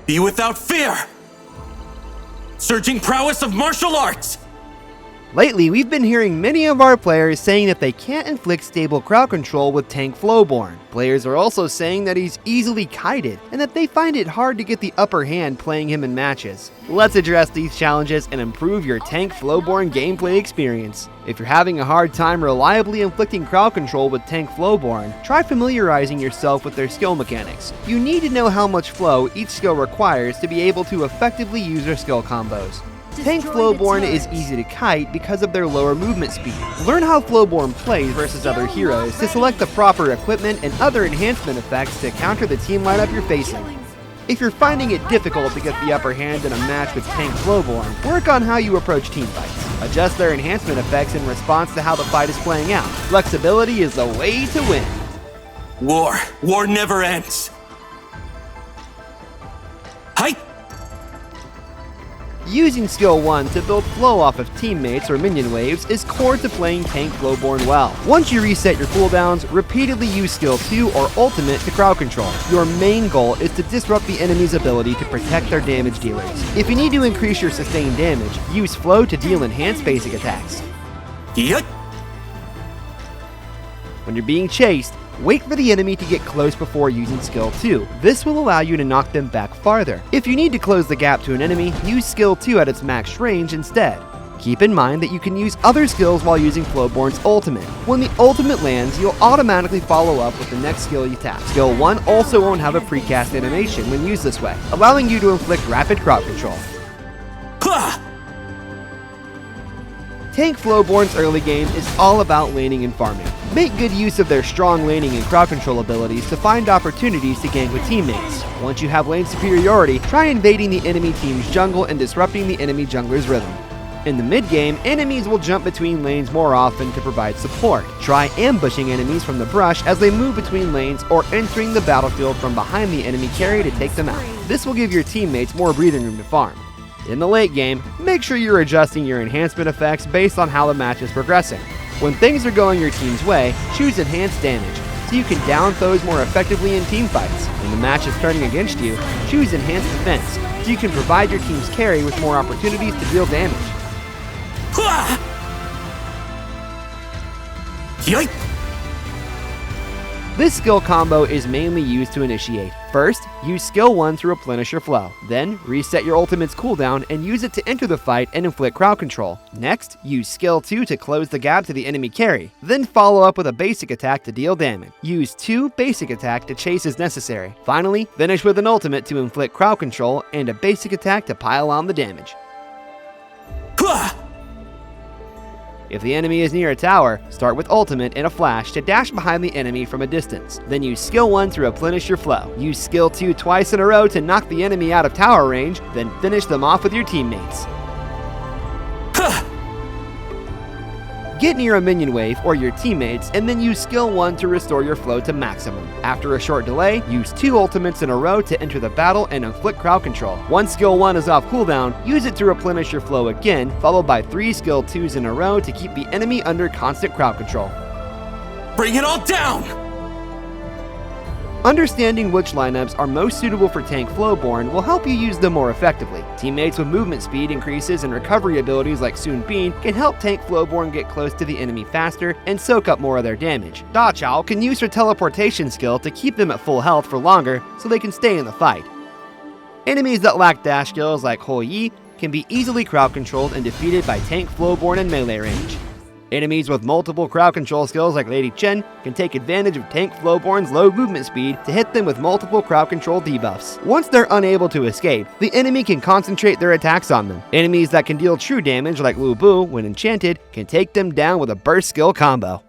Be without fear! Surging prowess of martial arts! Lately, we've been hearing many of our players saying that they can't inflict stable crowd control with Tank Flowborn. Players are also saying that he's easily kited, and that they find it hard to get the upper hand playing him in matches. Let's address these challenges and improve your Tank Flowborn gameplay experience. If you're having a hard time reliably inflicting crowd control with Tank Flowborn, try familiarizing yourself with their skill mechanics. You need to know how much flow each skill requires to be able to effectively use their skill combos. Tank Flowborn is easy to kite because of their lower movement speed. Learn how Flowborn plays versus other heroes to select the proper equipment and other enhancement effects to counter the team lineup you're facing. If you're finding it difficult to get the upper hand in a match with Tank Flowborn, work on how you approach team fights. Adjust their enhancement effects in response to how the fight is playing out. Flexibility is the way to win. War never ends. Hi! Using skill 1 to build flow off of teammates or minion waves is core to playing Tank Flowborn well. Once you reset your cooldowns, repeatedly use skill 2 or ultimate to crowd control. Your main goal is to disrupt the enemy's ability to protect their damage dealers. If you need to increase your sustained damage, use flow to deal enhanced basic attacks. Yep. When you're being chased, wait for the enemy to get close before using skill 2. This will allow you to knock them back farther. If you need to close the gap to an enemy, use skill 2 at its max range instead. Keep in mind that you can use other skills while using Flowborn's ultimate. When the ultimate lands, you'll automatically follow up with the next skill you tap. Skill 1 also won't have a precast animation when used this way, allowing you to inflict rapid crowd control. Tank Flowborn's early game is all about laning and farming. Make good use of their strong laning and crowd control abilities to find opportunities to gank with teammates. Once you have lane superiority, try invading the enemy team's jungle and disrupting the enemy jungler's rhythm. In the mid-game, enemies will jump between lanes more often to provide support. Try ambushing enemies from the brush as they move between lanes or entering the battlefield from behind the enemy carry to take them out. This will give your teammates more breathing room to farm. In the late game, make sure you're adjusting your enhancement effects based on how the match is progressing. When things are going your team's way, choose enhanced damage, so you can down foes more effectively in team fights. When the match is turning against you, choose enhanced defense, so you can provide your team's carry with more opportunities to deal damage. Yoink! This skill combo is mainly used to initiate. First, use skill 1 to replenish your flow. Then, reset your ultimate's cooldown and use it to enter the fight and inflict crowd control. Next, use skill 2 to close the gap to the enemy carry. Then follow up with a basic attack to deal damage. Use 2 basic attack to chase as necessary. Finally, finish with an ultimate to inflict crowd control and a basic attack to pile on the damage. If the enemy is near a tower, start with ultimate and a flash to dash behind the enemy from a distance. Then use skill 1 to replenish your flow. Use skill 2 twice in a row to knock the enemy out of tower range, then finish them off with your teammates. Get near a minion wave or your teammates and then use skill 1 to restore your flow to maximum. After a short delay, use 2 ultimates in a row to enter the battle and inflict crowd control. Once skill 1 is off cooldown, use it to replenish your flow again, followed by 3 skill 2s in a row to keep the enemy under constant crowd control. Bring it all down! Understanding which lineups are most suitable for Tank Flowborn will help you use them more effectively. Teammates with movement speed increases and recovery abilities like Soon Bean can help Tank Flowborn get close to the enemy faster and soak up more of their damage. Da Chao can use her teleportation skill to keep them at full health for longer so they can stay in the fight. Enemies that lack dash skills like Hou Yi can be easily crowd controlled and defeated by Tank Flowborn in melee range. Enemies with multiple crowd control skills like Lady Chen can take advantage of Tank Flowborn's low movement speed to hit them with multiple crowd control debuffs. Once they're unable to escape, the enemy can concentrate their attacks on them. Enemies that can deal true damage like Lu Bu when enchanted can take them down with a burst skill combo.